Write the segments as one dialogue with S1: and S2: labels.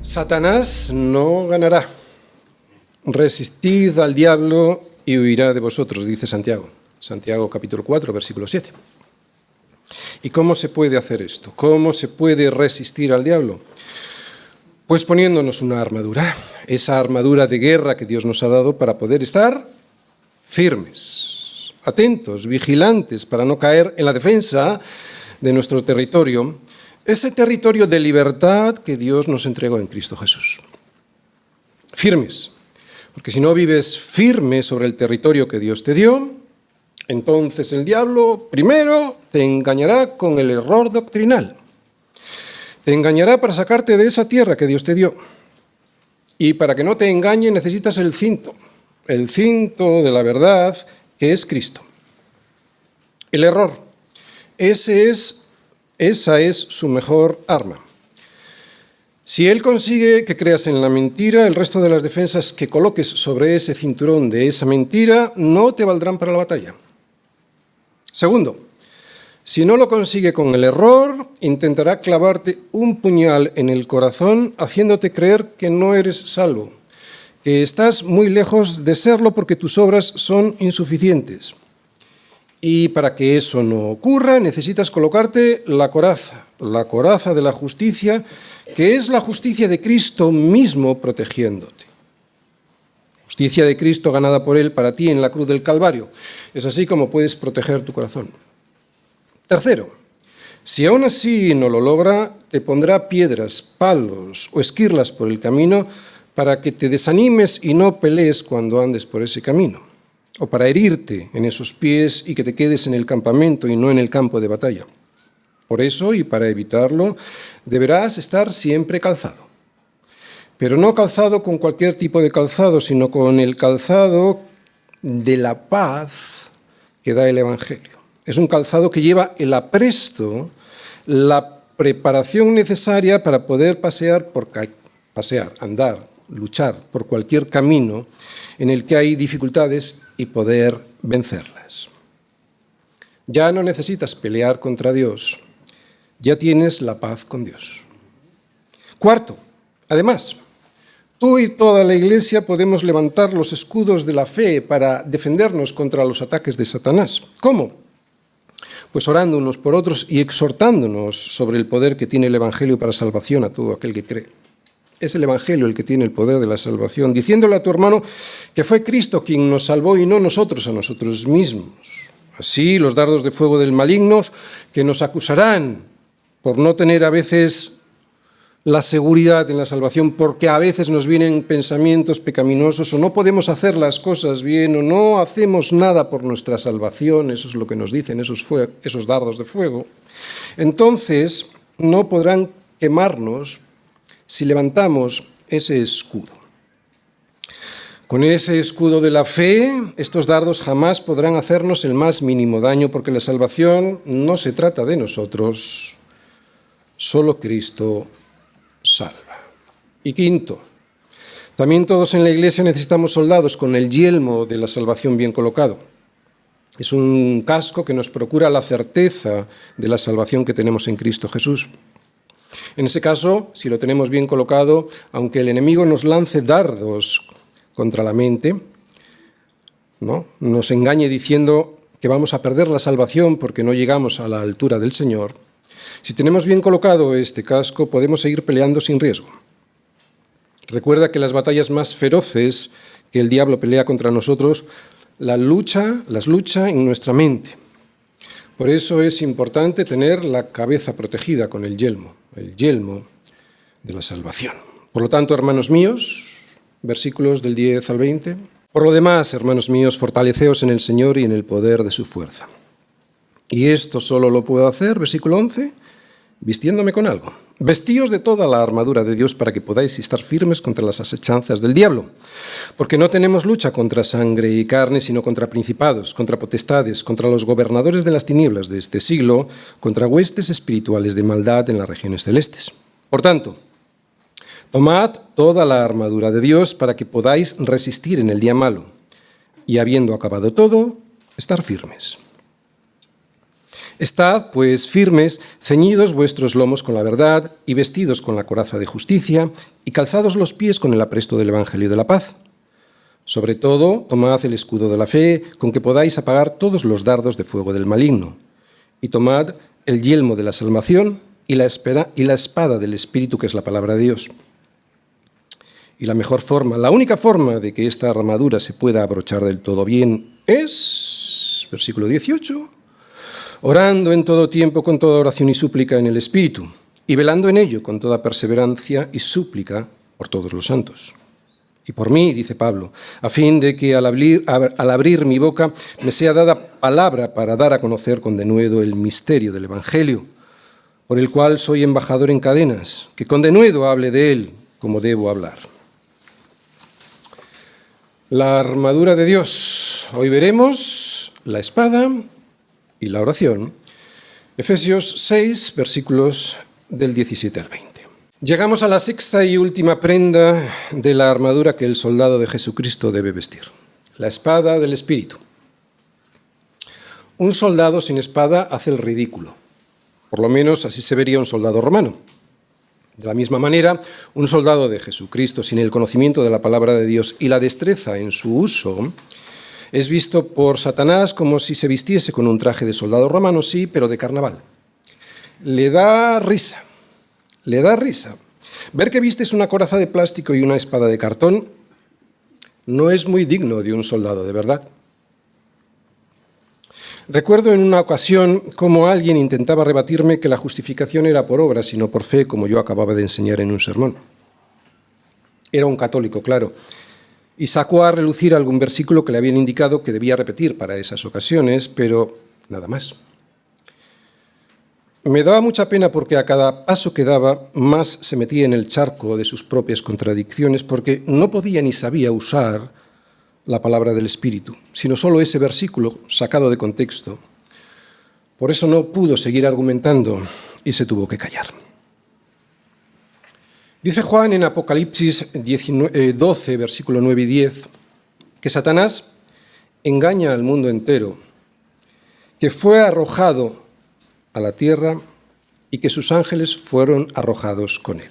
S1: Satanás no ganará. Resistid al diablo y huirá de vosotros, dice Santiago. Santiago capítulo 4, versículo 7. ¿Y cómo se puede hacer esto? ¿Cómo se puede resistir al diablo? Pues poniéndonos una armadura, esa armadura de guerra que Dios nos ha dado para poder estar firmes, atentos, vigilantes, para no caer en la defensa de nuestro territorio, ese territorio de libertad que Dios nos entregó en Cristo Jesús. Firmes, porque si no vives firme sobre el territorio que Dios te dio, entonces el diablo primero te engañará con el error doctrinal. Te engañará para sacarte de esa tierra que Dios te dio. Y para que no te engañe necesitas el cinto de la verdad que es Cristo. El error, esa es su mejor arma. Si él consigue que creas en la mentira, el resto de las defensas que coloques sobre ese cinturón de esa mentira no te valdrán para la batalla. Segundo, si no lo consigue con el error, intentará clavarte un puñal en el corazón, haciéndote creer que no eres salvo, que estás muy lejos de serlo porque tus obras son insuficientes. Y para que eso no ocurra, necesitas colocarte la coraza de la justicia, que es la justicia de Cristo mismo protegiéndote. Justicia de Cristo ganada por Él para ti en la cruz del Calvario. Es así como puedes proteger tu corazón. Tercero, si aún así no lo logra, te pondrá piedras, palos o esquirlas por el camino para que te desanimes y no pelees cuando andes por ese camino, o para herirte en esos pies y que te quedes en el campamento y no en el campo de batalla. Por eso, y para evitarlo, deberás estar siempre calzado. Pero no calzado con cualquier tipo de calzado, sino con el calzado de la paz que da el Evangelio. Es un calzado que lleva el apresto, la preparación necesaria para poder pasear, andar, luchar por cualquier camino en el que hay dificultades y poder vencerlas. Ya no necesitas pelear contra Dios, ya tienes la paz con Dios. Cuarto, además, tú y toda la Iglesia podemos levantar los escudos de la fe para defendernos contra los ataques de Satanás. ¿Cómo? Pues orando unos por otros y exhortándonos sobre el poder que tiene el Evangelio para salvación a todo aquel que cree. Es el Evangelio el que tiene el poder de la salvación, diciéndole a tu hermano que fue Cristo quien nos salvó y no nosotros a nosotros mismos. Así, los dardos de fuego del maligno que nos acusarán por no tener a veces la seguridad en la salvación, porque a veces nos vienen pensamientos pecaminosos o no podemos hacer las cosas bien o no hacemos nada por nuestra salvación, eso es lo que nos dicen esos dardos de fuego, entonces no podrán quemarnos si levantamos ese escudo. Con ese escudo de la fe, estos dardos jamás podrán hacernos el más mínimo daño, porque la salvación no se trata de nosotros, solo Cristo salva. Y quinto, también todos en la Iglesia necesitamos soldados con el yelmo de la salvación bien colocado. Es un casco que nos procura la certeza de la salvación que tenemos en Cristo Jesús. En ese caso, si lo tenemos bien colocado, aunque el enemigo nos lance dardos contra la mente, ¿no?, nos engañe diciendo que vamos a perder la salvación porque no llegamos a la altura del Señor, si tenemos bien colocado este casco, podemos seguir peleando sin riesgo. Recuerda que las batallas más feroces que el diablo pelea contra nosotros, las lucha en nuestra mente. Por eso es importante tener la cabeza protegida con el yelmo de la salvación. Por lo tanto, hermanos míos, versículos del 10 al 20. Por lo demás, hermanos míos, fortaleceos en el Señor y en el poder de su fuerza. Y esto solo lo puedo hacer, versículo 11, vistiéndome con algo. Vestíos de toda la armadura de Dios para que podáis estar firmes contra las asechanzas del diablo. Porque no tenemos lucha contra sangre y carne, sino contra principados, contra potestades, contra los gobernadores de las tinieblas de este siglo, contra huestes espirituales de maldad en las regiones celestes. Por tanto, tomad toda la armadura de Dios para que podáis resistir en el día malo, y habiendo acabado todo, estar firmes. Estad, pues, firmes, ceñidos vuestros lomos con la verdad, y vestidos con la coraza de justicia, y calzados los pies con el apresto del Evangelio de la paz. Sobre todo, tomad el escudo de la fe, con que podáis apagar todos los dardos de fuego del maligno. Y tomad el yelmo de la salvación y la espada del Espíritu, que es la palabra de Dios. Y la mejor forma, la única forma de que esta armadura se pueda abrochar del todo bien es, versículo 18, orando en todo tiempo con toda oración y súplica en el Espíritu, y velando en ello con toda perseverancia y súplica por todos los santos. Y por mí, dice Pablo, a fin de que al abrir mi boca me sea dada palabra para dar a conocer con denuedo el misterio del Evangelio, por el cual soy embajador en cadenas, que con denuedo hable de él como debo hablar. La armadura de Dios. Hoy veremos la espada y la oración. Efesios 6, versículos del 17 al 20. Llegamos a la sexta y última prenda de la armadura que el soldado de Jesucristo debe vestir. La espada del Espíritu. Un soldado sin espada hace el ridículo. Por lo menos así se vería un soldado romano. De la misma manera, un soldado de Jesucristo sin el conocimiento de la palabra de Dios y la destreza en su uso es visto por Satanás como si se vistiese con un traje de soldado romano, sí, pero de carnaval. Le da risa ver que vistes una coraza de plástico y una espada de cartón. No es muy digno de un soldado, de verdad. Recuerdo en una ocasión cómo alguien intentaba rebatirme que la justificación era por obras y no por fe, como yo acababa de enseñar en un sermón. Era un católico, claro, y sacó a relucir algún versículo que le habían indicado que debía repetir para esas ocasiones, pero nada más. Me daba mucha pena porque a cada paso que daba más se metía en el charco de sus propias contradicciones, porque no podía ni sabía usar la palabra del Espíritu, sino solo ese versículo sacado de contexto. Por eso no pudo seguir argumentando y se tuvo que callar. Dice Juan en Apocalipsis 12, versículo 9 y 10, que Satanás engaña al mundo entero, que fue arrojado a la tierra y que sus ángeles fueron arrojados con él.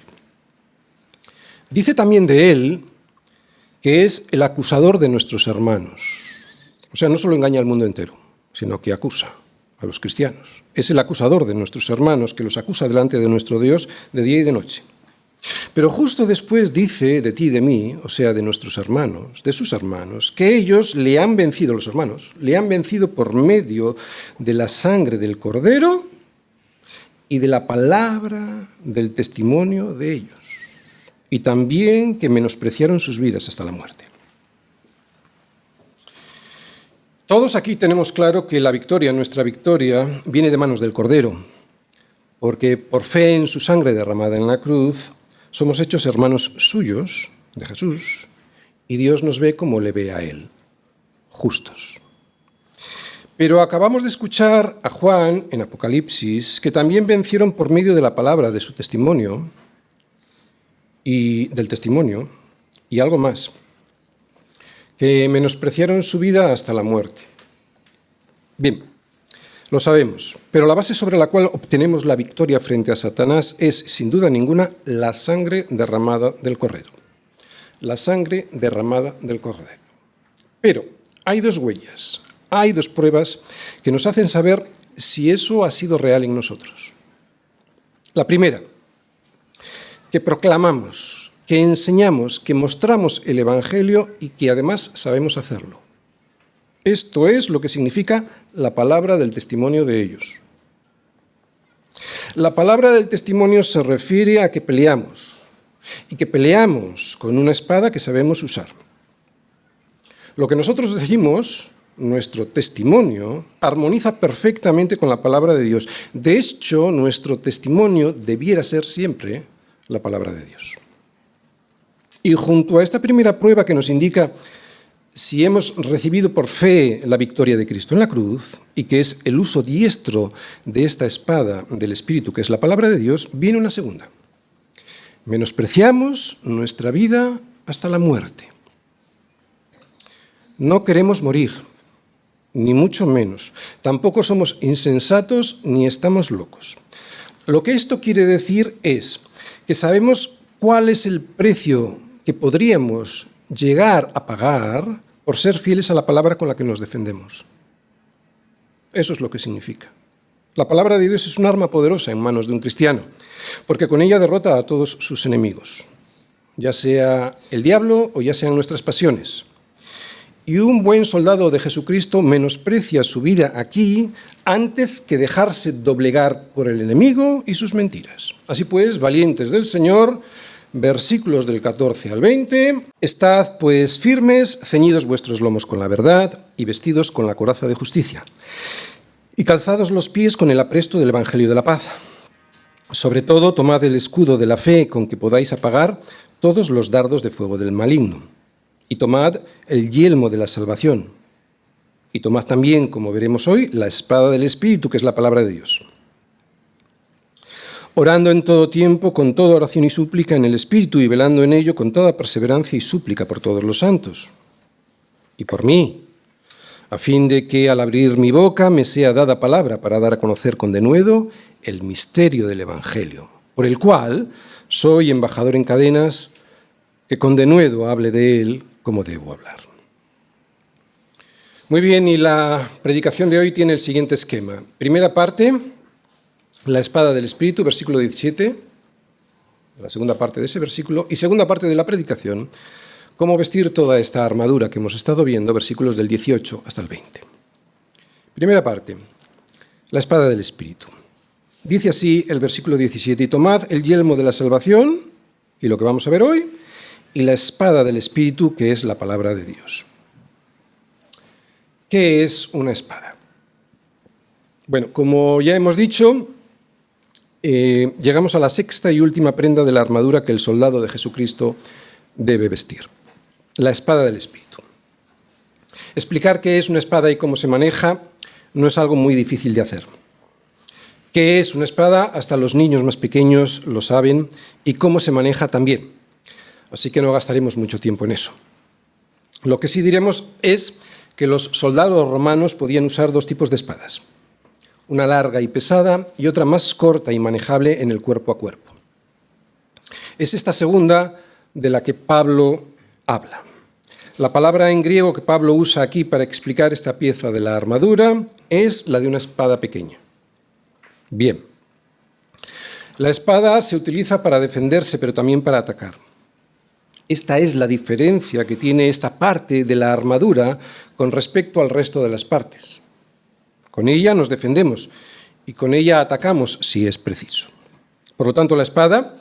S1: Dice también de él que es el acusador de nuestros hermanos. O sea, no solo engaña al mundo entero, sino que acusa a los cristianos. Es el acusador de nuestros hermanos, que los acusa delante de nuestro Dios de día y de noche. Pero justo después dice de ti y de mí, o sea, de nuestros hermanos, de sus hermanos, que ellos le han vencido, los hermanos, le han vencido por medio de la sangre del Cordero y de la palabra del testimonio de ellos. Y también que menospreciaron sus vidas hasta la muerte. Todos aquí tenemos claro que la victoria, nuestra victoria, viene de manos del Cordero, porque por fe en su sangre derramada en la cruz, somos hechos hermanos suyos, de Jesús, y Dios nos ve como le ve a Él, justos. Pero acabamos de escuchar a Juan en Apocalipsis, que también vencieron por medio de la palabra de su testimonio, y del testimonio, y algo más, que menospreciaron su vida hasta la muerte. Bien, lo sabemos, pero la base sobre la cual obtenemos la victoria frente a Satanás es, sin duda ninguna, la sangre derramada del Cordero. La sangre derramada del Cordero. Pero hay dos huellas, hay dos pruebas que nos hacen saber si eso ha sido real en nosotros. La primera, que proclamamos, que enseñamos, que mostramos el Evangelio y que además sabemos hacerlo. Esto es lo que significa la palabra del testimonio de ellos. La palabra del testimonio se refiere a que peleamos, y que peleamos con una espada que sabemos usar. Lo que nosotros decimos, nuestro testimonio, armoniza perfectamente con la palabra de Dios. De hecho, nuestro testimonio debiera ser siempre la palabra de Dios. Y junto a esta primera prueba que nos indica si hemos recibido por fe la victoria de Cristo en la cruz, y que es el uso diestro de esta espada del Espíritu, que es la palabra de Dios, viene una segunda. Menospreciamos nuestra vida hasta la muerte. No queremos morir. ni mucho menos. Tampoco somos insensatos ni estamos locos. Lo que esto quiere decir es que sabemos cuál es el precio que podríamos llegar a pagar por ser fieles a la palabra con la que nos defendemos. Eso es lo que significa. La palabra de Dios es un arma poderosa en manos de un cristiano, porque con ella derrota a todos sus enemigos, ya sea el diablo o ya sean nuestras pasiones. Y un buen soldado de Jesucristo menosprecia su vida aquí antes que dejarse doblegar por el enemigo y sus mentiras. Así pues, valientes del Señor, versículos del 14 al 20, estad pues firmes, ceñidos vuestros lomos con la verdad y vestidos con la coraza de justicia, y calzados los pies con el apresto del Evangelio de la paz. Sobre todo, tomad el escudo de la fe con que podáis apagar todos los dardos de fuego del maligno. Y tomad el yelmo de la salvación. Y tomad también, como veremos hoy, la espada del Espíritu, que es la palabra de Dios. Orando en todo tiempo, con toda oración y súplica en el Espíritu, y velando en ello con toda perseverancia y súplica por todos los santos. Y por mí, a fin de que al abrir mi boca me sea dada palabra para dar a conocer con denuedo el misterio del Evangelio, por el cual soy embajador en cadenas, que con denuedo hable de él como debo hablar. Muy bien, y la predicación de hoy tiene el siguiente esquema. Primera parte, la espada del Espíritu, versículo 17, la segunda parte de ese versículo, y segunda parte de la predicación, cómo vestir toda esta armadura que hemos estado viendo, versículos del 18 hasta el 20. Primera parte, la espada del Espíritu. Dice así el versículo 17, y tomad el yelmo de la salvación, y lo que vamos a ver hoy, y la espada del Espíritu, que es la palabra de Dios. ¿Qué es una espada? Bueno, como ya hemos dicho, llegamos a la sexta y última prenda de la armadura que el soldado de Jesucristo debe vestir. La espada del Espíritu. Explicar qué es una espada y cómo se maneja no es algo muy difícil de hacer. ¿Qué es una espada? Hasta los niños más pequeños lo saben, y cómo se maneja también. Así que no gastaremos mucho tiempo en eso. Lo que sí diremos es que los soldados romanos podían usar dos tipos de espadas. Una larga y pesada y otra más corta y manejable en el cuerpo a cuerpo. Es esta segunda de la que Pablo habla. La palabra en griego que Pablo usa aquí para explicar esta pieza de la armadura es la de una espada pequeña. Bien. La espada se utiliza para defenderse, pero también para atacar. Esta es la diferencia que tiene esta parte de la armadura con respecto al resto de las partes. Con ella nos defendemos y con ella atacamos si es preciso. Por lo tanto, la espada,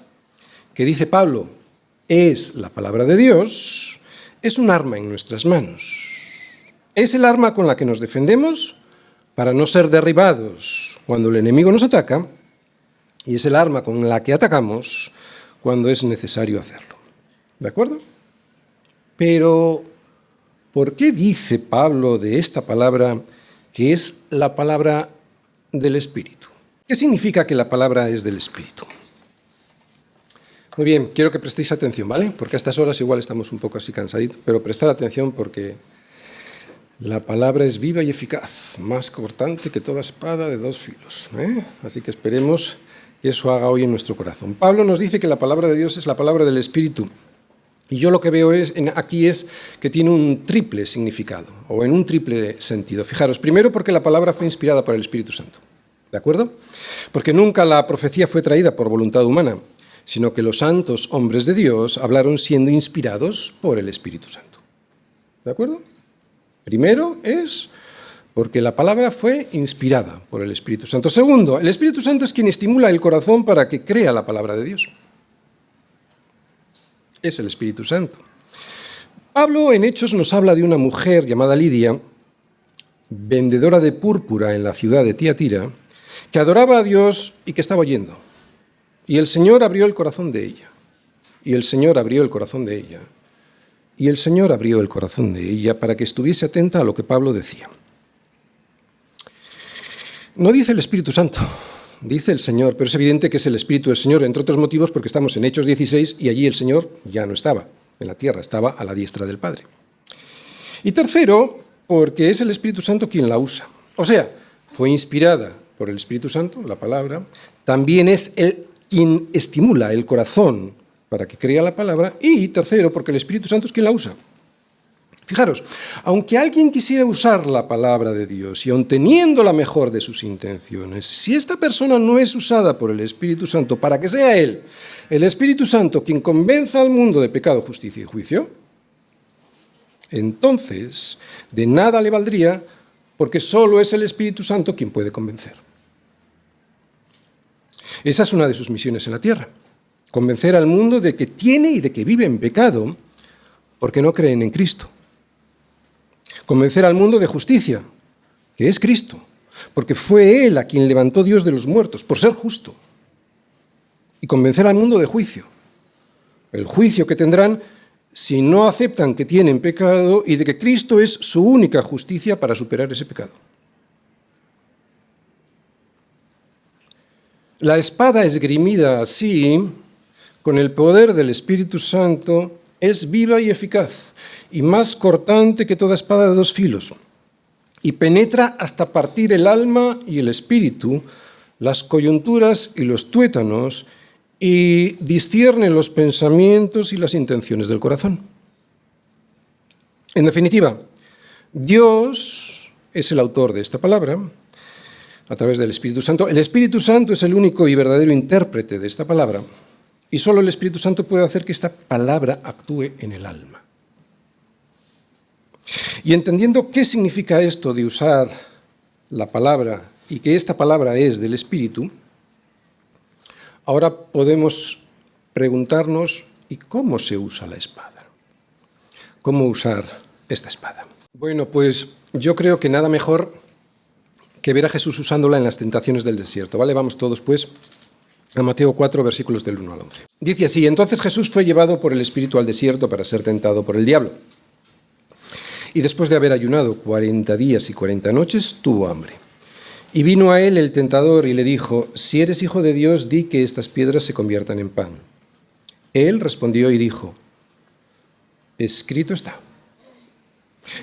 S1: que dice Pablo, es la palabra de Dios, es un arma en nuestras manos. Es el arma con la que nos defendemos para no ser derribados cuando el enemigo nos ataca, y es el arma con la que atacamos cuando es necesario hacerlo. ¿De acuerdo? Pero, ¿por qué dice Pablo de esta palabra que es la palabra del Espíritu? ¿Qué significa que la palabra es del Espíritu? Muy bien, quiero que prestéis atención, ¿vale? Porque a estas horas igual estamos un poco así cansaditos, pero prestar atención porque la palabra es viva y eficaz, más cortante que toda espada de dos filos, ¿eh? Así que esperemos que eso haga hoy en nuestro corazón. Pablo nos dice que la palabra de Dios es la palabra del Espíritu. Y yo lo que veo aquí es que tiene un triple significado, o en un triple sentido. Fijaros, primero porque la palabra fue inspirada por el Espíritu Santo, ¿de acuerdo? Porque nunca la profecía fue traída por voluntad humana, sino que los santos hombres de Dios hablaron siendo inspirados por el Espíritu Santo, ¿de acuerdo? Primero es porque la palabra fue inspirada por el Espíritu Santo. Segundo, el Espíritu Santo es quien estimula el corazón para que crea la palabra de Dios. Es el Espíritu Santo. Pablo en Hechos nos habla de una mujer llamada Lidia, vendedora de púrpura en la ciudad de Tiatira, que adoraba a Dios y que estaba oyendo. Y el Señor abrió el corazón de ella. Y el Señor abrió el corazón de ella. Y el Señor abrió el corazón de ella para que estuviese atenta a lo que Pablo decía. No dice el Espíritu Santo, dice el Señor, pero es evidente que es el Espíritu del Señor, entre otros motivos porque estamos en Hechos 16 y allí el Señor ya no estaba en la tierra, estaba a la diestra del Padre. Y tercero, porque es el Espíritu Santo quien la usa. O sea, fue inspirada por el Espíritu Santo, la palabra, también es él quien estimula el corazón para que crea la palabra, y tercero, porque el Espíritu Santo es quien la usa. Fijaros, aunque alguien quisiera usar la palabra de Dios y aun teniendo la mejor de sus intenciones, si esta persona no es usada por el Espíritu Santo para que sea él, el Espíritu Santo, quien convenza al mundo de pecado, justicia y juicio, entonces de nada le valdría, porque solo es el Espíritu Santo quien puede convencer. Esa es una de sus misiones en la tierra, convencer al mundo de que tiene y de que vive en pecado porque no creen en Cristo. Convencer al mundo de justicia, que es Cristo, porque fue Él a quien levantó Dios de los muertos, por ser justo. Y convencer al mundo de juicio, el juicio que tendrán si no aceptan que tienen pecado y de que Cristo es su única justicia para superar ese pecado. La espada esgrimida así, con el poder del Espíritu Santo, es viva y eficaz, y más cortante que toda espada de dos filos, y penetra hasta partir el alma y el espíritu, las coyunturas y los tuétanos, y discierne los pensamientos y las intenciones del corazón. En definitiva, Dios es el autor de esta palabra, a través del Espíritu Santo. El Espíritu Santo es el único y verdadero intérprete de esta palabra, y solo el Espíritu Santo puede hacer que esta palabra actúe en el alma. Y entendiendo qué significa esto de usar la palabra y que esta palabra es del Espíritu, ahora podemos preguntarnos, ¿y cómo se usa la espada? ¿Cómo usar esta espada? Bueno, pues yo creo que nada mejor que ver a Jesús usándola en las tentaciones del desierto, ¿vale? Vamos todos, pues, a Mateo 4, versículos del 1 al 11. Dice así: entonces Jesús fue llevado por el Espíritu al desierto para ser tentado por el diablo. Y después de haber ayunado 40 días y 40 noches, tuvo hambre. Y vino a él el tentador y le dijo: si eres hijo de Dios, di que estas piedras se conviertan en pan. Él respondió y dijo: escrito está.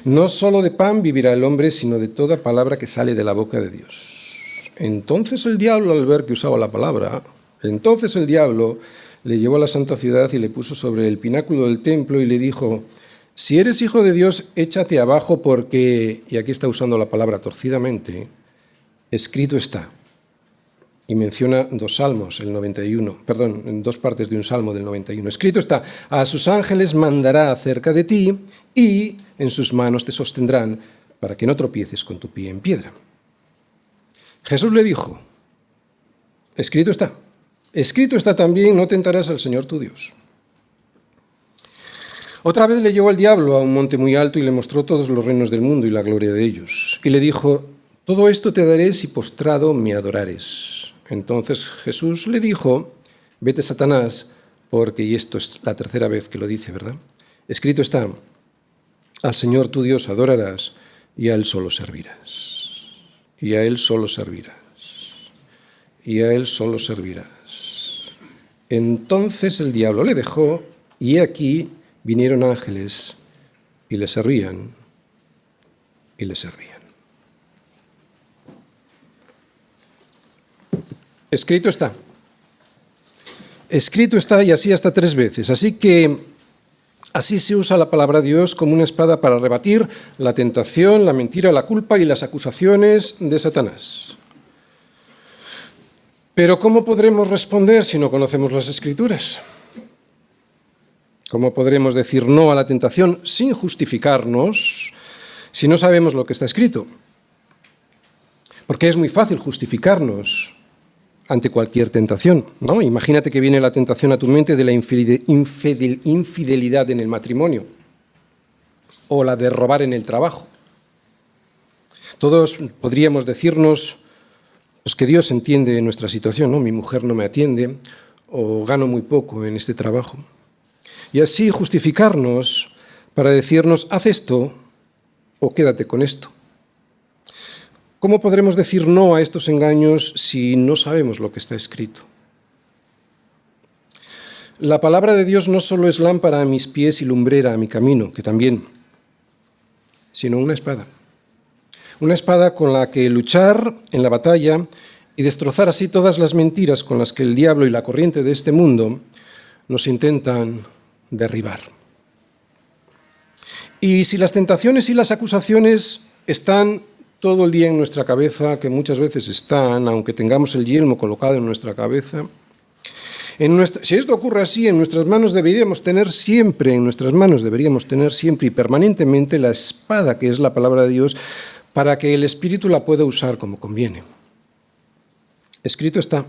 S1: No solo de pan vivirá el hombre, sino de toda palabra que sale de la boca de Dios. Entonces el diablo, al ver que usaba la palabra, le llevó a la santa ciudad y le puso sobre el pináculo del templo y le dijo: si eres hijo de Dios, échate abajo porque, y aquí está usando la palabra torcidamente, escrito está. Y menciona dos partes de un salmo del 91. Escrito está: a sus ángeles mandará acerca de ti y en sus manos te sostendrán para que no tropieces con tu pie en piedra. Jesús le dijo: escrito está. Escrito está también: no tentarás al Señor tu Dios. Otra vez le llevó el diablo a un monte muy alto y le mostró todos los reinos del mundo y la gloria de ellos. Y le dijo: todo esto te daré si postrado me adorares. Entonces Jesús le dijo: vete, Satanás, porque, y esto es la tercera vez que lo dice, ¿verdad? Escrito está: al Señor tu Dios adorarás y a Él solo servirás. Y a Él solo servirás. Y a Él solo servirás. Entonces el diablo le dejó, y he aquí vinieron ángeles y le servían y le servían. Escrito está. Escrito está, y así hasta 3 veces. Así que así se usa la palabra de Dios como una espada para rebatir la tentación, la mentira, la culpa y las acusaciones de Satanás. Pero ¿cómo podremos responder si no conocemos las Escrituras? ¿Cómo podremos decir no a la tentación sin justificarnos si no sabemos lo que está escrito? Porque es muy fácil justificarnos ante cualquier tentación, ¿no? Imagínate que viene la tentación a tu mente de la infidelidad en el matrimonio o la de robar en el trabajo. Todos podríamos decirnos pues, que Dios entiende nuestra situación, ¿no? Mi mujer no me atiende o gano muy poco en este trabajo. Y así justificarnos para decirnos: haz esto o quédate con esto. ¿Cómo podremos decir no a estos engaños si no sabemos lo que está escrito? La palabra de Dios no solo es lámpara a mis pies y lumbrera a mi camino, que también, sino una espada. Una espada con la que luchar en la batalla y destrozar así todas las mentiras con las que el diablo y la corriente de este mundo nos intentan derribar. Y si las tentaciones y las acusaciones están todo el día en nuestra cabeza, que muchas veces están, aunque tengamos el yelmo colocado en nuestra cabeza, si esto ocurre así, en nuestras manos deberíamos tener siempre y permanentemente la espada que es la palabra de Dios, para que el Espíritu la pueda usar como conviene. Escrito está.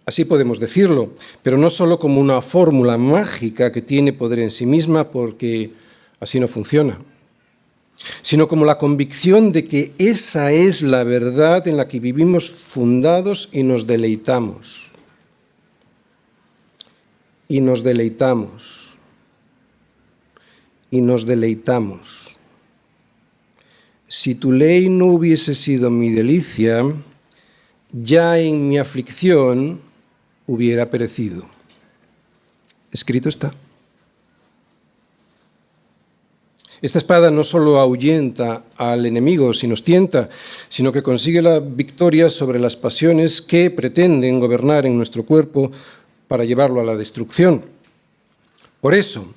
S1: Así podemos decirlo, pero no solo como una fórmula mágica que tiene poder en sí misma, porque así no funciona, sino como la convicción de que esa es la verdad en la que vivimos fundados y nos deleitamos. Y nos deleitamos. Y nos deleitamos. Si tu ley no hubiese sido mi delicia, ya en mi aflicción hubiera perecido. Escrito está. Esta espada no solo ahuyenta al enemigo si nos tienta, sino que consigue la victoria sobre las pasiones que pretenden gobernar en nuestro cuerpo para llevarlo a la destrucción. Por eso,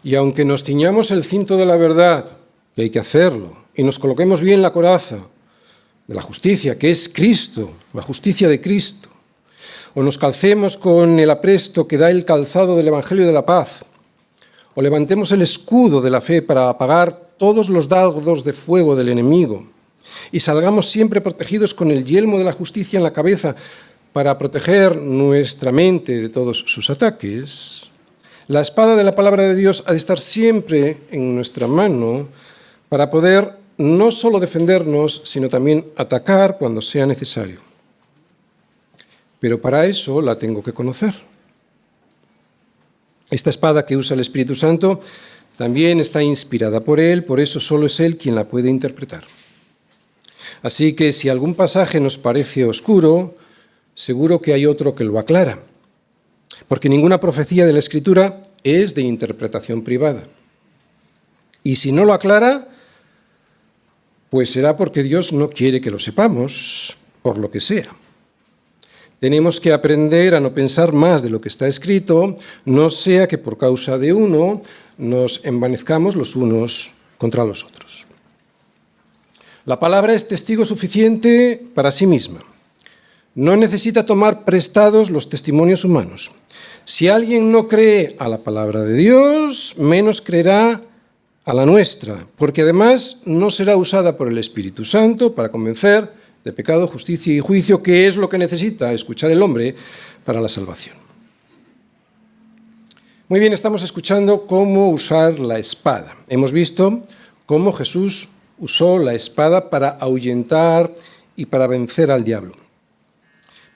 S1: y aunque nos ciñamos el cinto de la verdad, que hay que hacerlo, y nos coloquemos bien la coraza de la justicia, que es Cristo, la justicia de Cristo, o nos calcemos con el apresto que da el calzado del Evangelio de la paz, o levantemos el escudo de la fe para apagar todos los dardos de fuego del enemigo, y salgamos siempre protegidos con el yelmo de la justicia en la cabeza para proteger nuestra mente de todos sus ataques, la espada de la palabra de Dios ha de estar siempre en nuestra mano para poder no solo defendernos, sino también atacar cuando sea necesario. Pero para eso la tengo que conocer. Esta espada que usa el Espíritu Santo también está inspirada por Él, por eso solo es Él quien la puede interpretar. Así que si algún pasaje nos parece oscuro, seguro que hay otro que lo aclara, porque ninguna profecía de la Escritura es de interpretación privada. Y si no lo aclara, pues será porque Dios no quiere que lo sepamos, por lo que sea. Tenemos que aprender a no pensar más de lo que está escrito, no sea que por causa de uno nos envanezcamos los unos contra los otros. La palabra es testigo suficiente para sí misma. No necesita tomar prestados los testimonios humanos. Si alguien no cree a la palabra de Dios, menos creerá a la nuestra, porque además no será usada por el Espíritu Santo para convencer de pecado, justicia y juicio, que es lo que necesita escuchar el hombre para la salvación. Muy bien, estamos escuchando cómo usar la espada. Hemos visto cómo Jesús usó la espada para ahuyentar y para vencer al diablo.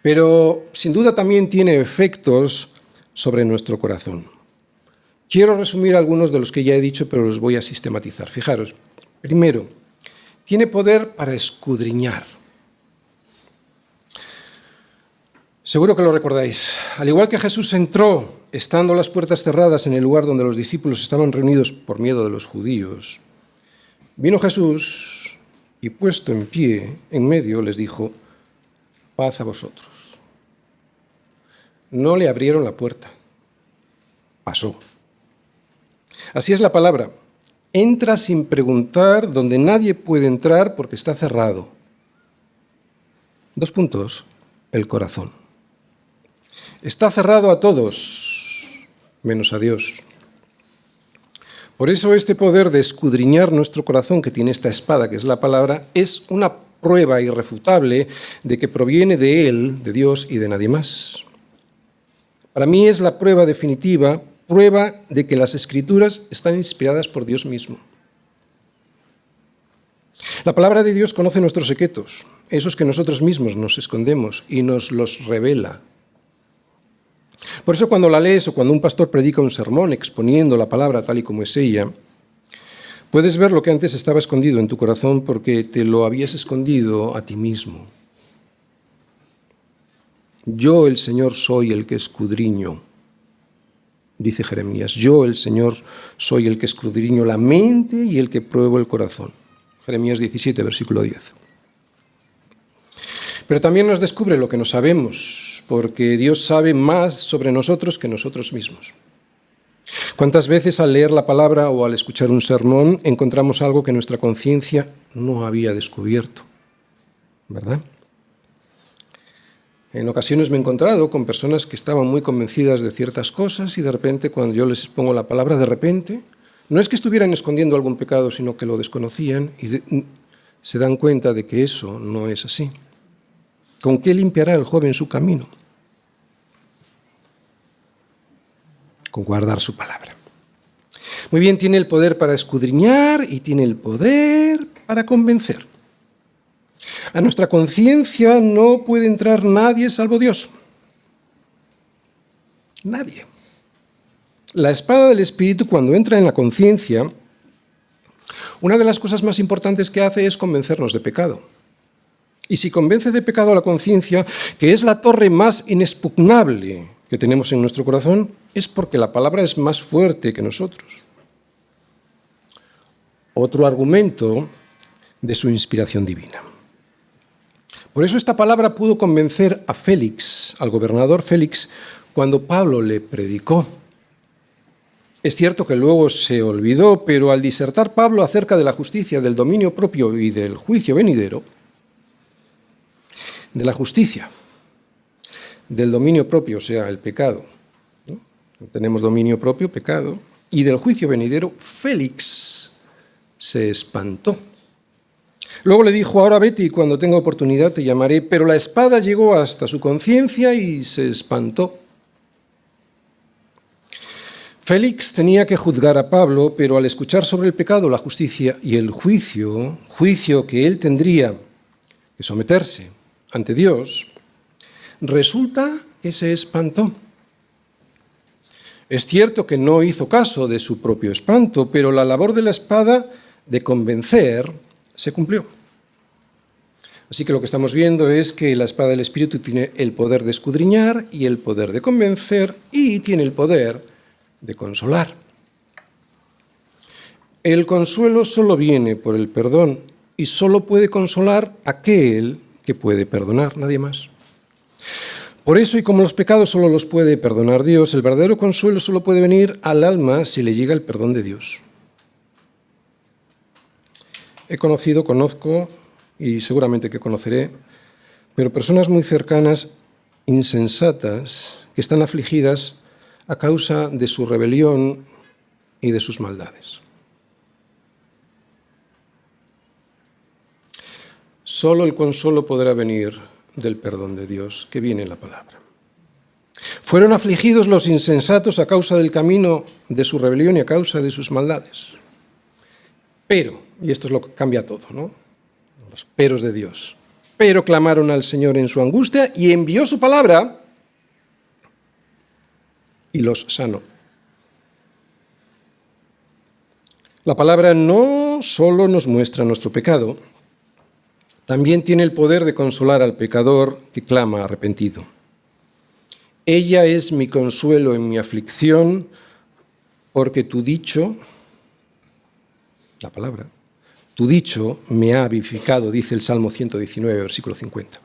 S1: Pero sin duda también tiene efectos sobre nuestro corazón. Quiero resumir algunos de los que ya he dicho, pero los voy a sistematizar. Fijaros, primero, tiene poder para escudriñar. Seguro que lo recordáis. Al igual que Jesús entró, estando las puertas cerradas en el lugar donde los discípulos estaban reunidos por miedo de los judíos, vino Jesús y puesto en pie, en medio, les dijo: paz a vosotros. No le abrieron la puerta. Pasó. Así es la palabra. Entra sin preguntar donde nadie puede entrar porque está cerrado. 2 puntos. El corazón. Está cerrado a todos, menos a Dios. Por eso este poder de escudriñar nuestro corazón que tiene esta espada, que es la palabra, es una prueba irrefutable de que proviene de Él, de Dios y de nadie más. Para mí es la prueba definitiva, prueba de que las Escrituras están inspiradas por Dios mismo. La palabra de Dios conoce nuestros secretos, esos que nosotros mismos nos escondemos, y nos los revela. Por eso cuando la lees o cuando un pastor predica un sermón exponiendo la palabra tal y como es ella, puedes ver lo que antes estaba escondido en tu corazón porque te lo habías escondido a ti mismo. Yo, el Señor, soy el que escudriño, dice Jeremías. Yo, el Señor, soy el que escudriño la mente y el que pruebo el corazón. Jeremías 17, versículo 10. Pero también nos descubre lo que no sabemos, porque Dios sabe más sobre nosotros que nosotros mismos. ¿Cuántas veces al leer la palabra o al escuchar un sermón encontramos algo que nuestra conciencia no había descubierto? ¿Verdad? En ocasiones me he encontrado con personas que estaban muy convencidas de ciertas cosas y de repente, cuando yo les expongo la palabra, de repente, no es que estuvieran escondiendo algún pecado, sino que lo desconocían y se dan cuenta de que eso no es así. ¿Con qué limpiará el joven su camino? Con guardar su palabra. Muy bien, tiene el poder para escudriñar y tiene el poder para convencer. A nuestra conciencia no puede entrar nadie salvo Dios. Nadie. La espada del Espíritu, cuando entra en la conciencia, una de las cosas más importantes que hace es convencernos de pecado. Y si convence de pecado a la conciencia, que es la torre más inexpugnable que tenemos en nuestro corazón, es porque la palabra es más fuerte que nosotros. Otro argumento de su inspiración divina. Por eso esta palabra pudo convencer a Félix, al gobernador Félix, cuando Pablo le predicó. Es cierto que luego se olvidó, pero al disertar Pablo acerca de la justicia, del dominio propio y del juicio venidero, de la justicia, del dominio propio, o sea, el pecado, ¿no? Tenemos dominio propio, pecado, y del juicio venidero, Félix se espantó. Luego le dijo, ahora vete y cuando tenga oportunidad te llamaré, pero la espada llegó hasta su conciencia y se espantó. Félix tenía que juzgar a Pablo, pero al escuchar sobre el pecado, la justicia y el juicio que él tendría que someterse ante Dios, resulta que se espantó. Es cierto que no hizo caso de su propio espanto, pero la labor de la espada de convencer se cumplió. Así que lo que estamos viendo es que la espada del Espíritu tiene el poder de escudriñar y el poder de convencer y tiene el poder de consolar. El consuelo solo viene por el perdón y solo puede consolar aquel que puede perdonar, nadie más. Por eso, y como los pecados solo los puede perdonar Dios, el verdadero consuelo solo puede venir al alma si le llega el perdón de Dios. Conozco, y seguramente que conoceré, pero personas muy cercanas, insensatas, que están afligidas a causa de su rebelión y de sus maldades. Solo el consuelo podrá venir del perdón de Dios que viene en la palabra. Fueron afligidos los insensatos a causa del camino de su rebelión y a causa de sus maldades. Pero, y esto es lo que cambia todo, ¿no? Los peros de Dios. Pero clamaron al Señor en su angustia y envió su palabra y los sanó. La palabra no solo nos muestra nuestro pecado, también tiene el poder de consolar al pecador que clama arrepentido. Ella es mi consuelo en mi aflicción, porque tu dicho, la palabra, tu dicho me ha vivificado, dice el Salmo 119, versículo 50.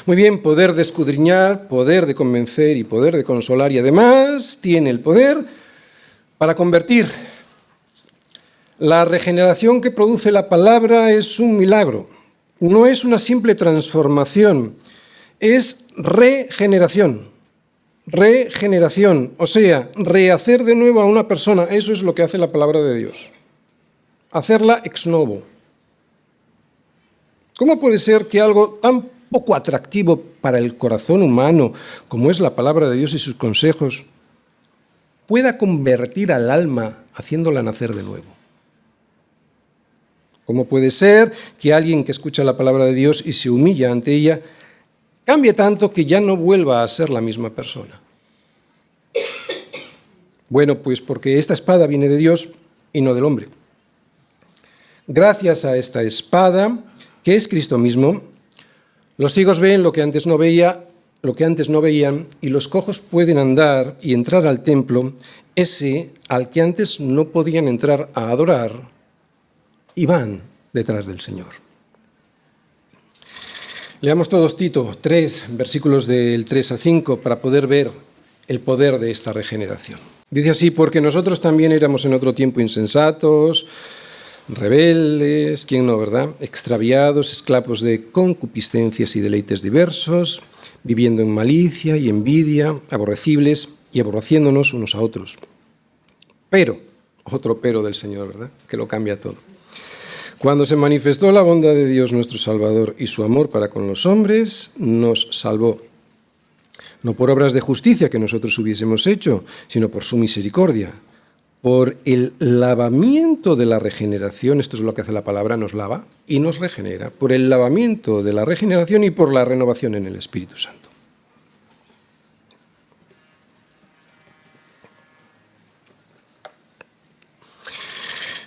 S1: Muy bien, poder de escudriñar, poder de convencer y poder de consolar, y además tiene el poder para convertir. La regeneración que produce la palabra es un milagro, no es una simple transformación, es regeneración, o sea, rehacer de nuevo a una persona, eso es lo que hace la palabra de Dios, hacerla ex novo. ¿Cómo puede ser que algo tan poco atractivo para el corazón humano como es la palabra de Dios y sus consejos pueda convertir al alma haciéndola nacer de nuevo? ¿Cómo puede ser que alguien que escucha la palabra de Dios y se humilla ante ella cambie tanto que ya no vuelva a ser la misma persona? Bueno, pues porque esta espada viene de Dios y no del hombre. Gracias a esta espada, que es Cristo mismo, los ciegos ven lo que antes no veían, y los cojos pueden andar y entrar al templo, ese al que antes no podían entrar a adorar y van detrás del Señor. Leamos todos Tito 3, versículos del 3 al 5, para poder ver el poder de esta regeneración. Dice así: porque nosotros también éramos en otro tiempo insensatos, rebeldes, ¿quién no, verdad? Extraviados, esclavos de concupiscencias y deleites diversos, viviendo en malicia y envidia, aborrecibles y aborreciéndonos unos a otros. Pero, otro pero del Señor, ¿verdad? Que lo cambia todo. Cuando se manifestó la bondad de Dios nuestro Salvador y su amor para con los hombres, nos salvó. No por obras de justicia que nosotros hubiésemos hecho, sino por su misericordia, por el lavamiento de la regeneración, esto es lo que hace la palabra, nos lava y nos regenera, por el lavamiento de la regeneración y por la renovación en el Espíritu Santo.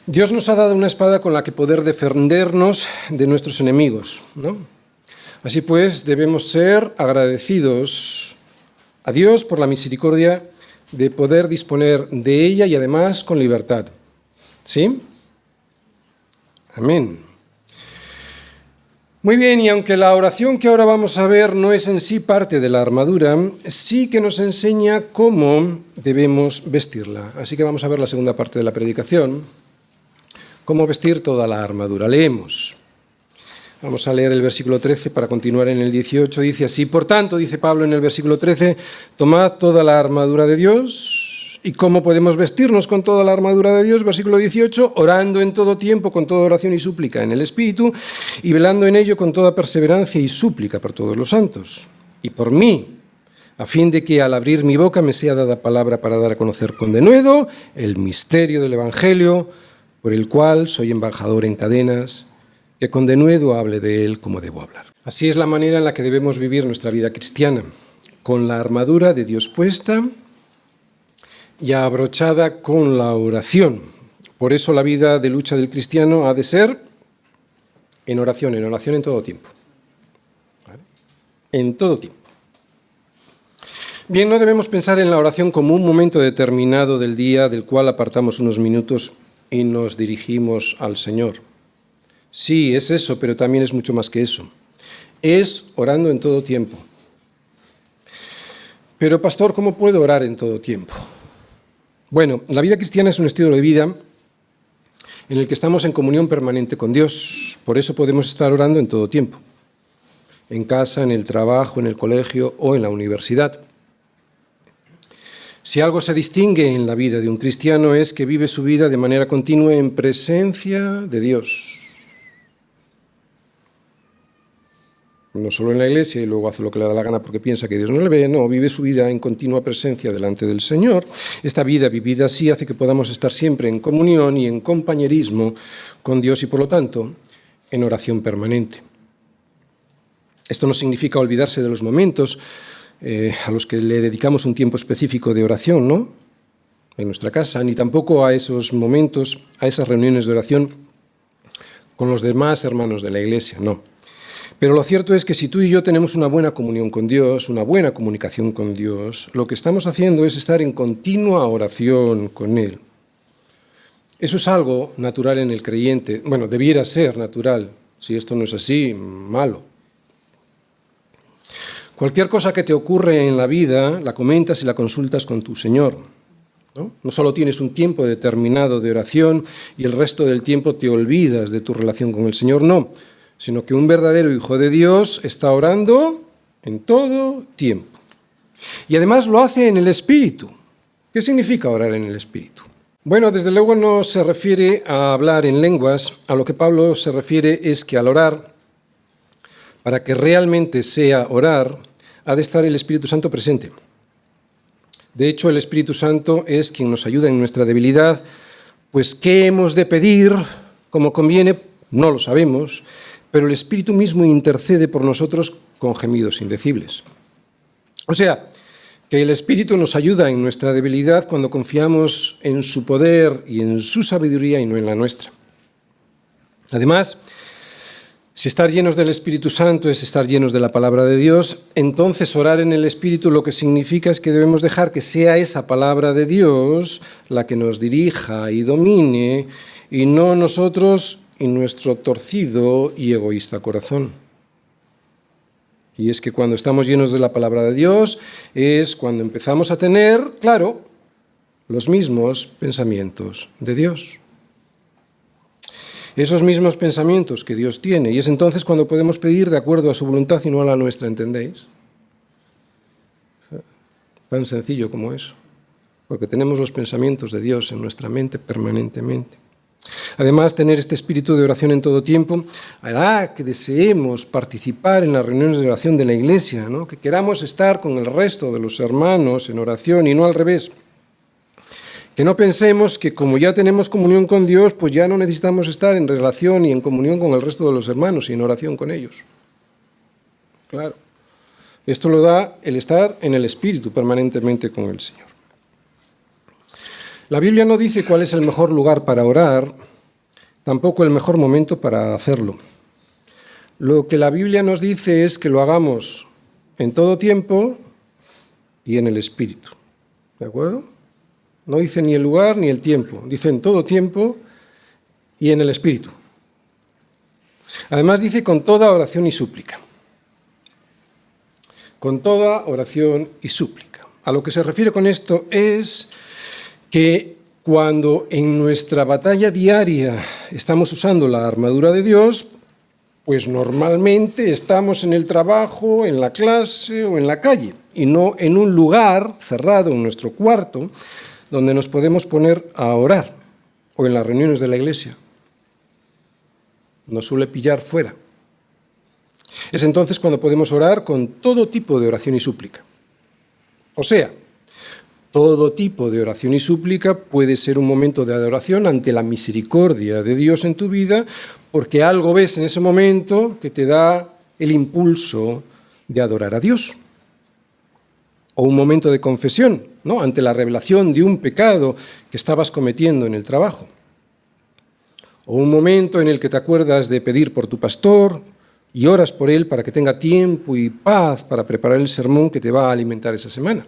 S1: Dios nos ha dado una espada con la que poder defendernos de nuestros enemigos, ¿no? Así pues, debemos ser agradecidos a Dios por la misericordia de poder disponer de ella y además con libertad. ¿Sí? Amén. Muy bien, y aunque la oración que ahora vamos a ver no es en sí parte de la armadura, sí que nos enseña cómo debemos vestirla. Así que vamos a ver la segunda parte de la predicación. Cómo vestir toda la armadura. Leemos. Vamos a leer el versículo 13 para continuar en el 18. Dice así: por tanto, dice Pablo en el versículo 13, tomad toda la armadura de Dios. ¿Y cómo podemos vestirnos con toda la armadura de Dios? Versículo 18, orando en todo tiempo con toda oración y súplica en el Espíritu y velando en ello con toda perseverancia y súplica por todos los santos. Y por mí, a fin de que al abrir mi boca me sea dada palabra para dar a conocer con denuedo el misterio del Evangelio, por el cual soy embajador en cadenas, que con denuedo hable de él como debo hablar. Así es la manera en la que debemos vivir nuestra vida cristiana, con la armadura de Dios puesta y abrochada con la oración. Por eso la vida de lucha del cristiano ha de ser en oración en todo tiempo. ¿Vale? En todo tiempo. Bien, no debemos pensar en la oración como un momento determinado del día del cual apartamos unos minutos y nos dirigimos al Señor. Sí, es eso, pero también es mucho más que eso. Es orando en todo tiempo. Pero, pastor, ¿cómo puedo orar en todo tiempo? Bueno, la vida cristiana es un estilo de vida en el que estamos en comunión permanente con Dios. Por eso podemos estar orando en todo tiempo. En casa, en el trabajo, en el colegio o en la universidad. Si algo se distingue en la vida de un cristiano es que vive su vida de manera continua en presencia de Dios. No solo en la iglesia y luego hace lo que le da la gana porque piensa que Dios no le ve, no, vive su vida en continua presencia delante del Señor. Esta vida vivida así hace que podamos estar siempre en comunión y en compañerismo con Dios y por lo tanto en oración permanente. Esto no significa olvidarse de los momentos a los que le dedicamos un tiempo específico de oración, ¿no? En nuestra casa, ni tampoco a esos momentos, a esas reuniones de oración con los demás hermanos de la iglesia, no. Pero lo cierto es que si tú y yo tenemos una buena comunión con Dios, una buena comunicación con Dios, lo que estamos haciendo es estar en continua oración con Él. Eso es algo natural en el creyente. Bueno, debiera ser natural. Si esto no es así, malo. Cualquier cosa que te ocurre en la vida, la comentas y la consultas con tu Señor. No solo tienes un tiempo determinado de oración y el resto del tiempo te olvidas de tu relación con el Señor, no, sino que un verdadero hijo de Dios está orando en todo tiempo. Y además lo hace en el Espíritu. ¿Qué significa orar en el Espíritu? Bueno, desde luego no se refiere a hablar en lenguas, a lo que Pablo se refiere es que al orar, para que realmente sea orar, ha de estar el Espíritu Santo presente. De hecho, el Espíritu Santo es quien nos ayuda en nuestra debilidad, pues ¿qué hemos de pedir como conviene? No lo sabemos, pero el Espíritu mismo intercede por nosotros con gemidos indecibles. O sea, que el Espíritu nos ayuda en nuestra debilidad cuando confiamos en su poder y en su sabiduría y no en la nuestra. Además, si estar llenos del Espíritu Santo es estar llenos de la palabra de Dios, entonces orar en el Espíritu lo que significa es que debemos dejar que sea esa palabra de Dios la que nos dirija y domine y no nosotros y nuestro torcido y egoísta corazón. Y es que cuando estamos llenos de la palabra de Dios es cuando empezamos a tener, claro, los mismos pensamientos de Dios. Esos mismos pensamientos que Dios tiene. Y es entonces cuando podemos pedir de acuerdo a su voluntad y no a la nuestra, ¿entendéis? Tan sencillo como eso. Porque tenemos los pensamientos de Dios en nuestra mente permanentemente. Además, tener este espíritu de oración en todo tiempo hará que deseemos participar en las reuniones de oración de la Iglesia, ¿no? Que queramos estar con el resto de los hermanos en oración y no al revés. Que no pensemos que como ya tenemos comunión con Dios, pues ya no necesitamos estar en relación y en comunión con el resto de los hermanos y en oración con ellos. Claro. Esto lo da el estar en el Espíritu permanentemente con el Señor. La Biblia no dice cuál es el mejor lugar para orar, tampoco el mejor momento para hacerlo. Lo que la Biblia nos dice es que lo hagamos en todo tiempo y en el Espíritu. ¿De acuerdo? No dice ni el lugar ni el tiempo, dice en todo tiempo y en el Espíritu. Además dice con toda oración y súplica. Con toda oración y súplica. A lo que se refiere con esto es que cuando en nuestra batalla diaria estamos usando la armadura de Dios, pues normalmente estamos en el trabajo, en la clase o en la calle, y no en un lugar cerrado, en nuestro cuarto, donde nos podemos poner a orar, o en las reuniones de la iglesia. Nos suele pillar fuera. Es entonces cuando podemos orar con todo tipo de oración y súplica. O sea, todo tipo de oración y súplica puede ser un momento de adoración ante la misericordia de Dios en tu vida, porque algo ves en ese momento que te da el impulso de adorar a Dios. O un momento de confesión, ¿no? Ante la revelación de un pecado que estabas cometiendo en el trabajo. O un momento en el que te acuerdas de pedir por tu pastor y oras por él para que tenga tiempo y paz para preparar el sermón que te va a alimentar esa semana.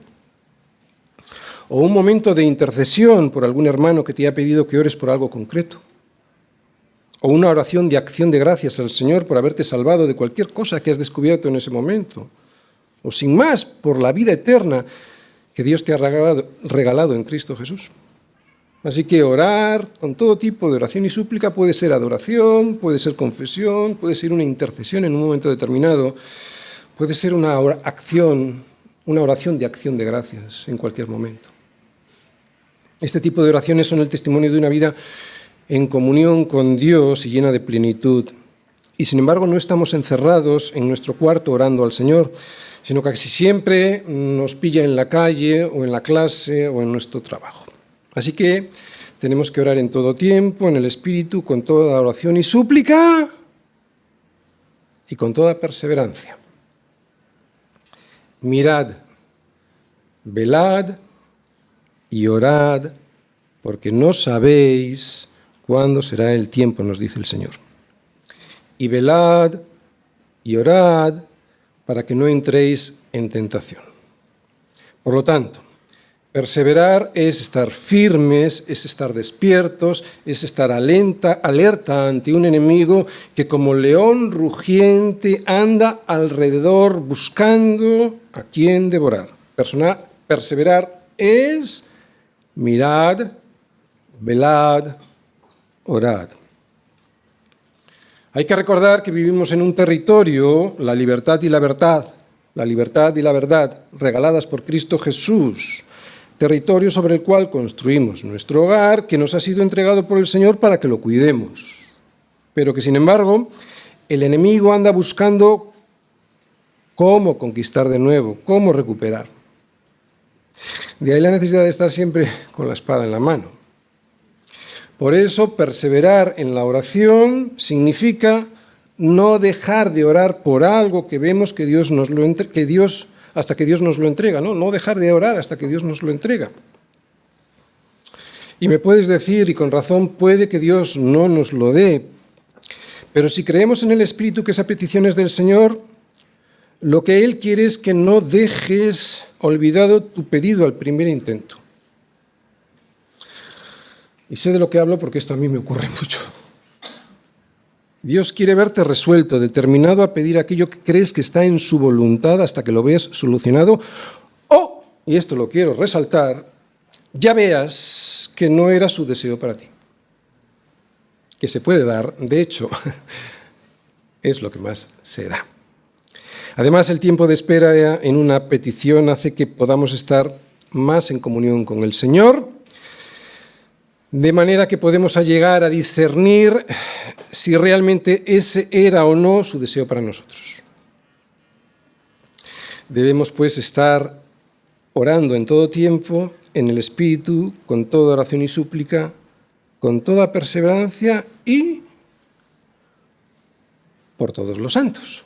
S1: O un momento de intercesión por algún hermano que te ha pedido que ores por algo concreto. O una oración de acción de gracias al Señor por haberte salvado de cualquier cosa que has descubierto en ese momento. O sin más, por la vida eterna que Dios te ha regalado en Cristo Jesús. Así que orar con todo tipo de oración y súplica puede ser adoración, puede ser confesión, puede ser una intercesión en un momento determinado, puede ser una oración de acción de gracias en cualquier momento. Este tipo de oraciones son el testimonio de una vida en comunión con Dios y llena de plenitud. Y sin embargo no estamos encerrados en nuestro cuarto orando al Señor, sino que casi siempre nos pilla en la calle o en la clase o en nuestro trabajo. Así que tenemos que orar en todo tiempo, en el Espíritu, con toda oración y súplica y con toda perseverancia. Mirad, velad y orad, porque no sabéis cuándo será el tiempo, nos dice el Señor. Y velad y orad para que no entréis en tentación. Por lo tanto, perseverar es estar firmes, es estar despiertos, es estar alerta ante un enemigo que como león rugiente anda alrededor buscando a quien devorar. Perseverar es mirad, velad, orad. Hay que recordar que vivimos en un territorio, la libertad y la verdad, regaladas por Cristo Jesús, territorio sobre el cual construimos nuestro hogar, que nos ha sido entregado por el Señor para que lo cuidemos, pero que sin embargo el enemigo anda buscando cómo conquistar de nuevo, cómo recuperar. De ahí la necesidad de estar siempre con la espada en la mano. Por eso, perseverar en la oración significa no dejar de orar por algo que vemos que Dios nos lo hasta que Dios nos lo entrega, ¿no? No dejar de orar hasta que Dios nos lo entrega. Y me puedes decir, y con razón, puede que Dios no nos lo dé, pero si creemos en el Espíritu que esa petición es del Señor, lo que Él quiere es que no dejes olvidado tu pedido al primer intento. Y sé de lo que hablo porque esto a mí me ocurre mucho. Dios quiere verte resuelto, determinado a pedir aquello que crees que está en su voluntad hasta que lo veas solucionado. O, y esto lo quiero resaltar, ya veas que no era su deseo para ti. Que se puede dar, de hecho, es lo que más se da. Además, el tiempo de espera en una petición hace que podamos estar más en comunión con el Señor, de manera que podemos llegar a discernir si realmente ese era o no su deseo para nosotros. Debemos, pues, estar orando en todo tiempo, en el Espíritu, con toda oración y súplica, con toda perseverancia y por todos los santos.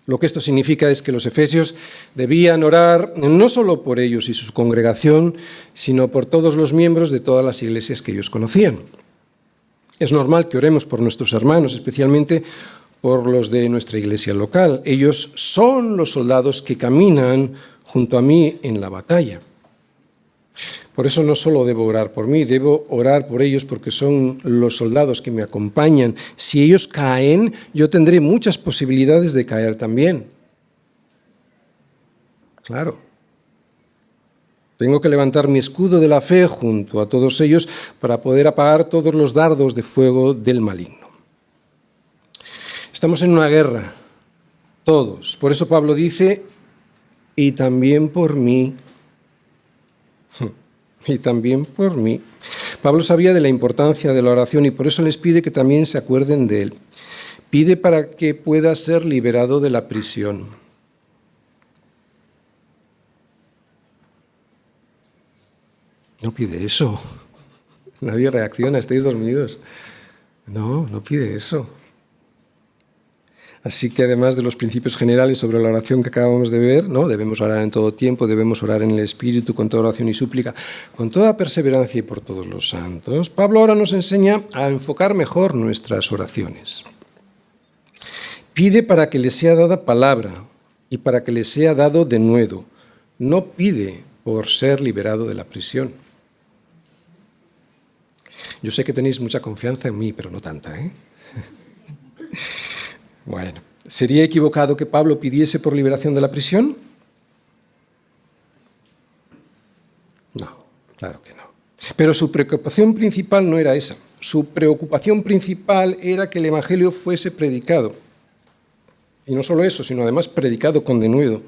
S1: Lo que esto significa es que los efesios debían orar no solo por ellos y su congregación, sino por todos los miembros de todas las iglesias que ellos conocían. Es normal que oremos por nuestros hermanos, especialmente por los de nuestra iglesia local. Ellos son los soldados que caminan junto a mí en la batalla. Por eso no solo debo orar por mí, debo orar por ellos porque son los soldados que me acompañan. Si ellos caen, yo tendré muchas posibilidades de caer también. Claro. Tengo que levantar mi escudo de la fe junto a todos ellos para poder apagar todos los dardos de fuego del maligno. Estamos en una guerra, todos. Por eso Pablo dice, y también por mí. Y también por mí. Pablo sabía de la importancia de la oración y por eso les pide que también se acuerden de él. Pide para que pueda ser liberado de la prisión. No pide eso. Nadie reacciona, estáis dormidos. No pide eso. Así que además de los principios generales sobre la oración que acabamos de ver, ¿no? Debemos orar en todo tiempo, debemos orar en el Espíritu, con toda oración y súplica, con toda perseverancia y por todos los santos. Pablo ahora nos enseña a enfocar mejor nuestras oraciones. Pide para que le sea dada palabra y para que le sea dado denuedo. No pide por ser liberado de la prisión. Yo sé que tenéis mucha confianza en mí, pero no tanta, ¿eh? Bueno, ¿sería equivocado que Pablo pidiese por liberación de la prisión? No, claro que no. Pero su preocupación principal no era esa. Su preocupación principal era que el Evangelio fuese predicado. Y no solo eso, sino además predicado con denuedo.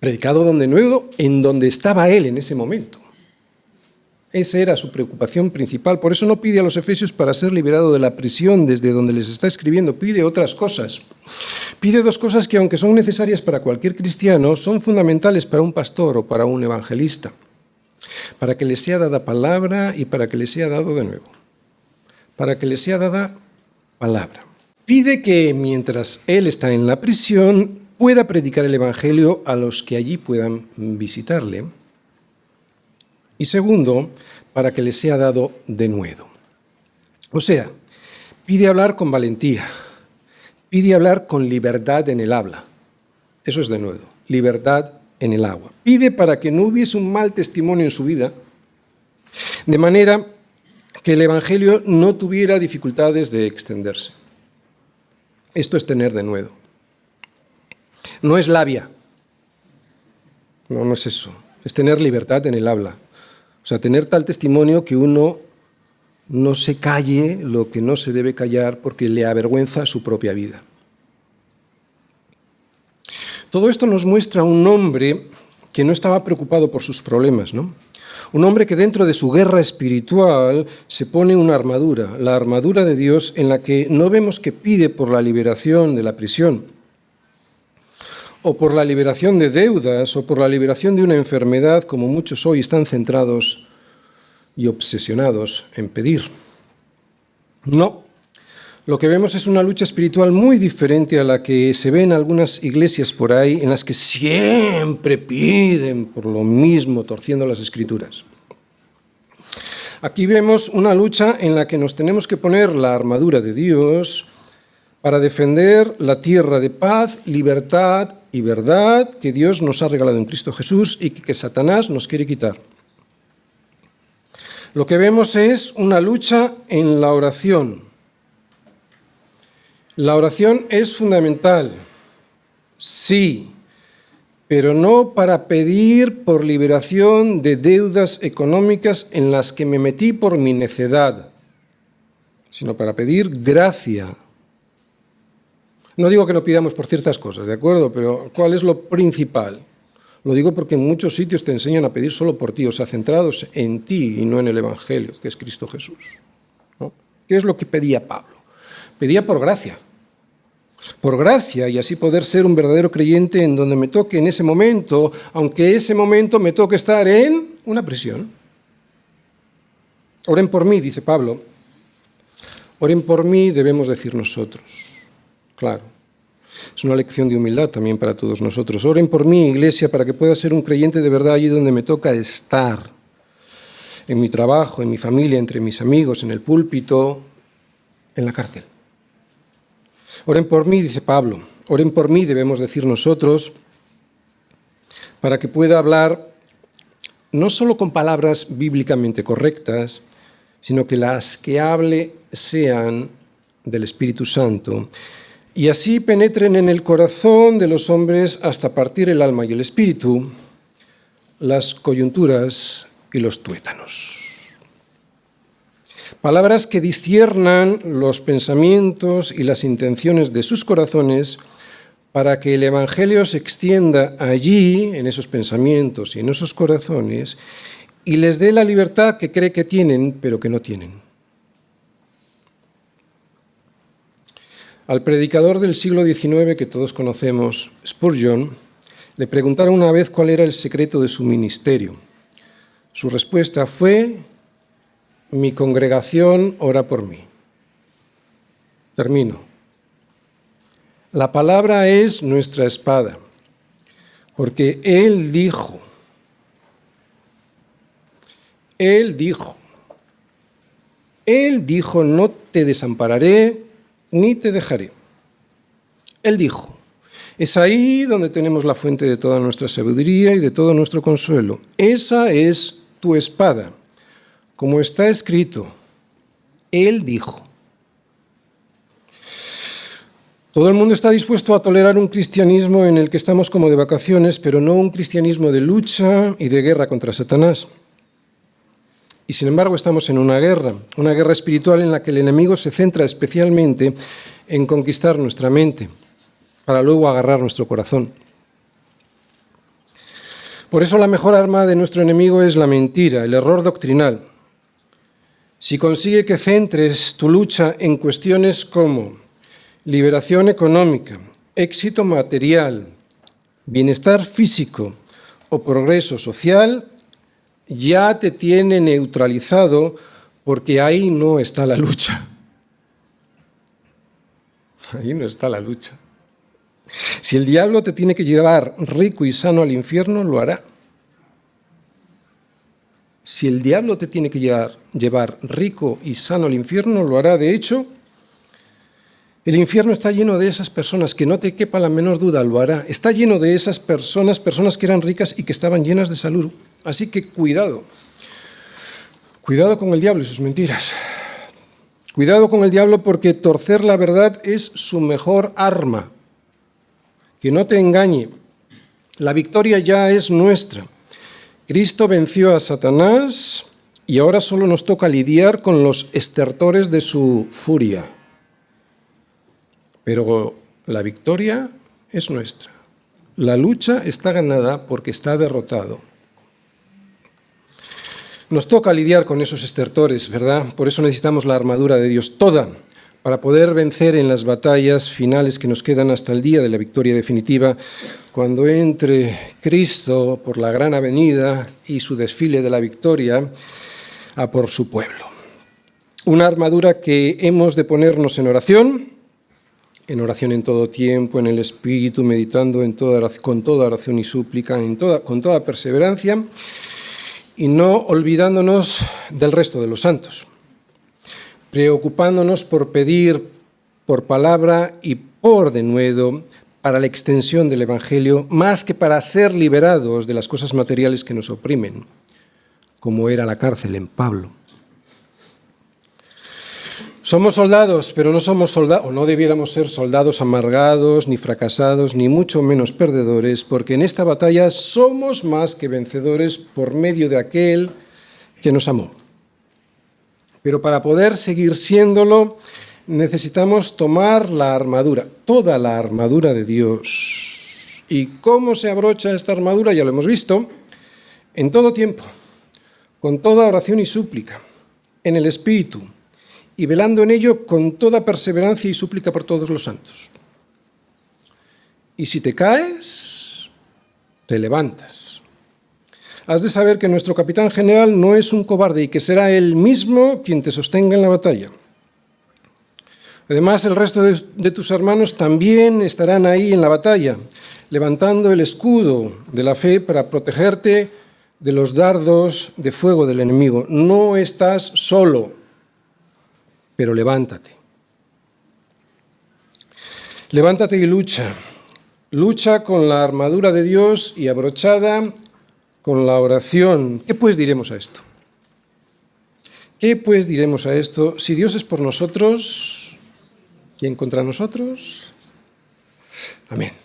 S1: Predicado con denuedo en donde estaba él en ese momento. Esa era su preocupación principal. Por eso no pide a los efesios para ser liberado de la prisión desde donde les está escribiendo. Pide otras cosas. Pide dos cosas que, aunque son necesarias para cualquier cristiano, son fundamentales para un pastor o para un evangelista. Para que le sea dada palabra y para que le sea dado de nuevo. Para que le sea dada palabra. Pide que mientras él está en la prisión pueda predicar el evangelio a los que allí puedan visitarle. Y segundo, para que le sea dado denuedo. O sea, pide hablar con valentía, pide hablar con libertad en el habla. Eso es denuedo, libertad en el agua. Pide para que no hubiese un mal testimonio en su vida, de manera que el Evangelio no tuviera dificultades de extenderse. Esto es tener denuedo. No es labia. No es eso. Es tener libertad en el habla. O sea, tener tal testimonio que uno no se calle lo que no se debe callar porque le avergüenza su propia vida. Todo esto nos muestra un hombre que no estaba preocupado por sus problemas, ¿no? Un hombre que dentro de su guerra espiritual se pone una armadura, la armadura de Dios, en la que no vemos que pide por la liberación de la prisión, o por la liberación de deudas, o por la liberación de una enfermedad, como muchos hoy están centrados y obsesionados en pedir. No, lo que vemos es una lucha espiritual muy diferente a la que se ve en algunas iglesias por ahí, en las que siempre piden por lo mismo, torciendo las Escrituras. Aquí vemos una lucha en la que nos tenemos que poner la armadura de Dios para defender la tierra de paz, libertad y verdad que Dios nos ha regalado en Cristo Jesús y que Satanás nos quiere quitar. Lo que vemos es una lucha en la oración. La oración es fundamental, sí, pero no para pedir por liberación de deudas económicas en las que me metí por mi necedad, sino para pedir gracia. No digo que no pidamos por ciertas cosas, ¿de acuerdo? Pero ¿cuál es lo principal? Lo digo porque en muchos sitios te enseñan a pedir solo por ti, o sea, centrados en ti y no en el Evangelio, que es Cristo Jesús, ¿no? ¿Qué es lo que pedía Pablo? Pedía por gracia, y así poder ser un verdadero creyente en donde me toque en ese momento, aunque ese momento me toque estar en una prisión. Oren por mí, dice Pablo. Oren por mí, debemos decir nosotros. Claro. Es una lección de humildad también para todos nosotros. Oren por mí, iglesia, para que pueda ser un creyente de verdad allí donde me toca estar. En mi trabajo, en mi familia, entre mis amigos, en el púlpito, en la cárcel. Oren por mí, dice Pablo. Oren por mí, debemos decir nosotros, para que pueda hablar no solo con palabras bíblicamente correctas, sino que las que hable sean del Espíritu Santo, y así penetren en el corazón de los hombres hasta partir el alma y el espíritu, las coyunturas y los tuétanos. Palabras que disciernan los pensamientos y las intenciones de sus corazones para que el Evangelio se extienda allí, en esos pensamientos y en esos corazones, y les dé la libertad que cree que tienen, pero que no tienen. Al predicador del siglo XIX, que todos conocemos, Spurgeon, le preguntaron una vez cuál era el secreto de su ministerio. Su respuesta fue: mi congregación ora por mí. Termino. La palabra es nuestra espada, porque Él dijo, no te desampararé ni te dejaré. Él dijo. Es ahí donde tenemos la fuente de toda nuestra sabiduría y de todo nuestro consuelo. Esa es tu espada. Como está escrito, Él dijo. Todo el mundo está dispuesto a tolerar un cristianismo en el que estamos como de vacaciones, pero no un cristianismo de lucha y de guerra contra Satanás. Y sin embargo estamos en una guerra espiritual en la que el enemigo se centra especialmente en conquistar nuestra mente, para luego agarrar nuestro corazón. Por eso la mejor arma de nuestro enemigo es la mentira, el error doctrinal. Si consigue que centres tu lucha en cuestiones como liberación económica, éxito material, bienestar físico o progreso social, ya te tiene neutralizado, porque ahí no está la lucha. Ahí no está la lucha. Si el diablo te tiene que llevar rico y sano al infierno, lo hará. Si el diablo te tiene que llevar rico y sano al infierno, lo hará. De hecho, el infierno está lleno de esas personas, que no te quepa la menor duda, lo hará. Está lleno de esas personas que eran ricas y que estaban llenas de salud. Así que cuidado. Cuidado con el diablo y sus mentiras. Cuidado con el diablo, porque torcer la verdad es su mejor arma. Que no te engañe. La victoria ya es nuestra. Cristo venció a Satanás y ahora solo nos toca lidiar con los estertores de su furia. Pero la victoria es nuestra. La lucha está ganada porque está derrotado. Nos toca lidiar con esos estertores, ¿verdad? Por eso necesitamos la armadura de Dios toda, para poder vencer en las batallas finales que nos quedan hasta el día de la victoria definitiva, cuando entre Cristo por la gran avenida y su desfile de la victoria a por su pueblo. Una armadura que hemos de ponernos en oración en todo tiempo, en el Espíritu, meditando con toda oración y súplica, con toda perseverancia, y no olvidándonos del resto de los santos, preocupándonos por pedir por palabra y por denuedo para la extensión del Evangelio, más que para ser liberados de las cosas materiales que nos oprimen, como era la cárcel en Pablo. Somos soldados, pero no somos soldados, o no debiéramos ser soldados amargados, ni fracasados, ni mucho menos perdedores, porque en esta batalla somos más que vencedores por medio de aquel que nos amó. Pero para poder seguir siéndolo, necesitamos tomar la armadura, toda la armadura de Dios. ¿Y cómo se abrocha esta armadura? Ya lo hemos visto, en todo tiempo, con toda oración y súplica, en el Espíritu, y velando en ello con toda perseverancia y súplica por todos los santos. Y si te caes, te levantas. Has de saber que nuestro capitán general no es un cobarde y que será él mismo quien te sostenga en la batalla. Además, el resto de tus hermanos también estarán ahí en la batalla, levantando el escudo de la fe para protegerte de los dardos de fuego del enemigo. No estás solo, pero levántate. Levántate y lucha. Lucha con la armadura de Dios y abrochada con la oración. ¿Qué pues diremos a esto? ¿Qué pues diremos a esto? Si Dios es por nosotros, ¿quién contra nosotros? Amén.